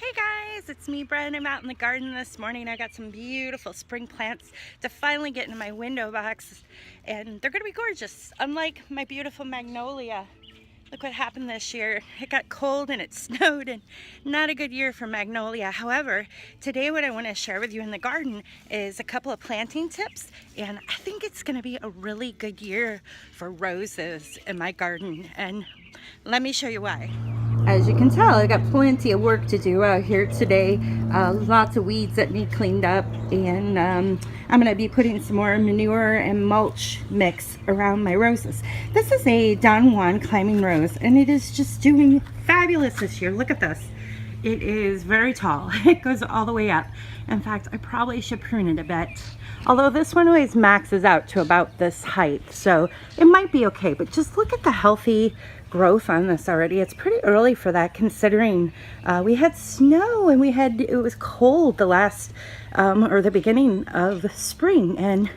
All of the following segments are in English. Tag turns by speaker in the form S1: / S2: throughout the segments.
S1: Hey guys, it's me, Brenda. I'm out in the garden this morning. I got some beautiful spring plants to finally get into my window box, and they're gonna be gorgeous. Unlike my beautiful magnolia, look what happened this year. It got cold and it snowed, and not a good year for magnolia. However, today what I want to share with you in the garden is a couple of planting tips, and I think it's gonna be a really good year for roses in my garden, and let me show you why. As you can tell, I got plenty of work to do out here today. Lots of weeds that need cleaned up, and I'm going to be putting some more manure and mulch mix around my roses. This is a Don Juan climbing rose, and it is just doing fabulous this year. Look at this. It is very tall. It goes all the way up. In fact, I probably should prune it a bit. Although this one always maxes out to about this height, so it might be okay. But just look at the healthy growth on this already. It's pretty early for that, considering we had snow and it was cold the last or the beginning of spring, and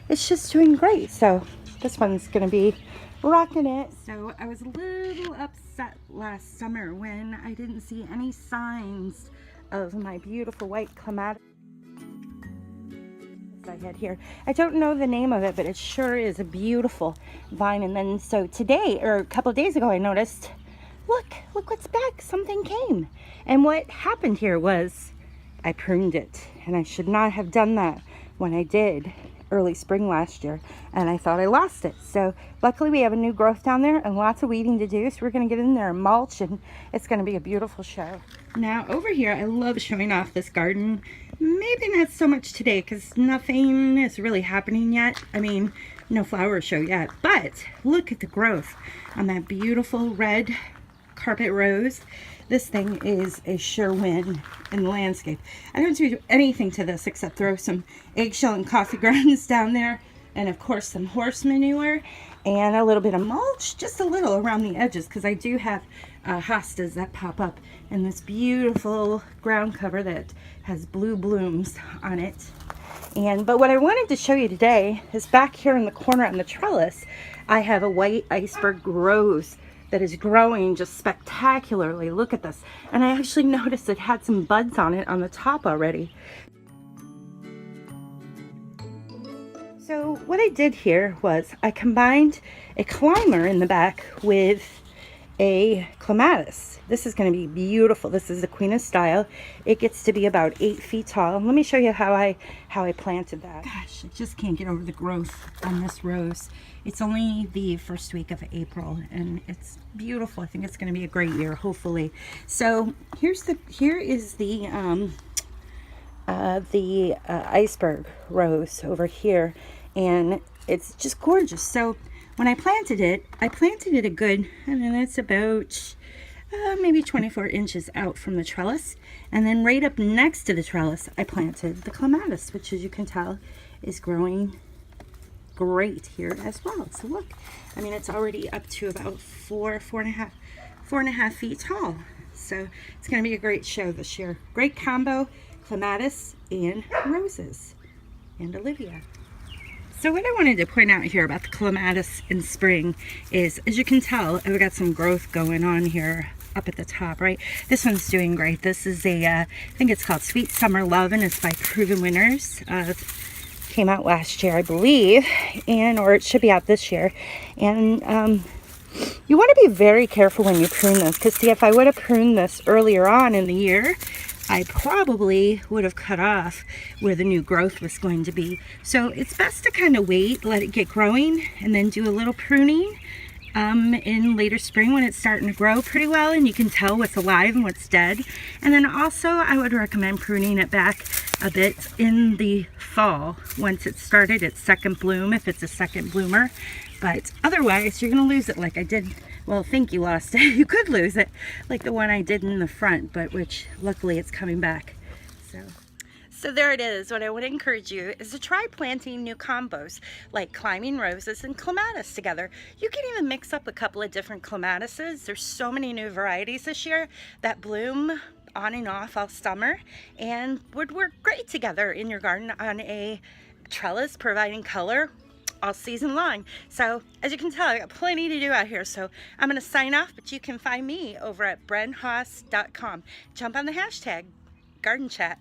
S1: it's just doing great. So this one's gonna be rocking it. So I was a little upset last summer when I didn't see any signs of my beautiful white clematis I had here. I don't know the name of it, but it sure is a beautiful vine. And then so today, or a couple of days ago, I noticed, look what's back. Something came. And what happened here was I pruned it, and I should not have done that when I did early spring last year, and I thought I lost it. So luckily we have a new growth down there and lots of weeding to do, so we're going to get in there and mulch, and it's going to be a beautiful show. Now over here, I love showing off this garden. Maybe not so much today because nothing is really happening yet. I mean, no flower show yet, but look at the growth on that beautiful red carpet rose. This thing is a sure win in the landscape. I don't do anything to this except throw some eggshell and coffee grounds down there, and of course some horse manure and a little bit of mulch, just a little around the edges, because I do have hostas that pop up in this beautiful ground cover that has blue blooms on it. But what I wanted to show you today is back here in the corner on the trellis, I have a white iceberg rose that is growing just spectacularly. Look at this. And I actually noticed it had some buds on it on the top already. So what I did here was I combined a climber in the back with a clematis. This is going to be beautiful. This is the Queen of Style. It gets to be about 8 feet tall. Let me show you how I planted that. Gosh, I just can't get over the growth on this rose. It's only the first week of April, and it's beautiful. I think it's going to be a great year, hopefully. So here is the iceberg rose over here, and it's just gorgeous. So when I planted it a good, I mean, it's about maybe 24 inches out from the trellis, and then right up next to the trellis I planted the clematis, which, as you can tell, is growing great here as well. So look, I mean, it's already up to about four and a half feet tall. So it's going to be a great show this year. Great combo, clematis and roses. And Olivia. So what I wanted to point out here about the clematis in spring is, as you can tell, I've got some growth going on here up at the top, right? This one's doing great. This is I think it's called Sweet Summer Love, and it's by Proven Winners. Came out last year, I believe, or it should be out this year. And you want to be very careful when you prune this, because see, if I would have pruned this earlier on in the year, I probably would have cut off where the new growth was going to be. So it's best to kind of wait, let it get growing, and then do a little pruning in later spring when it's starting to grow pretty well, and you can tell what's alive and what's dead. And then also I would recommend pruning it back a bit in the fall once it's started its second bloom, if it's a second bloomer. But otherwise you're going to lose it like I did. Well, think you lost it. You could lose it like the one I did in the front, but which luckily it's coming back. So there it is. What I would encourage you is to try planting new combos like climbing roses and clematis together. You can even mix up a couple of different clematises. There's so many new varieties this year that bloom on and off all summer and would work great together in your garden on a trellis, providing color all season long. So as you can tell, I got plenty to do out here. So I'm going to sign off, but you can find me over at brenhaas.com. Jump on the hashtag Garden Chat.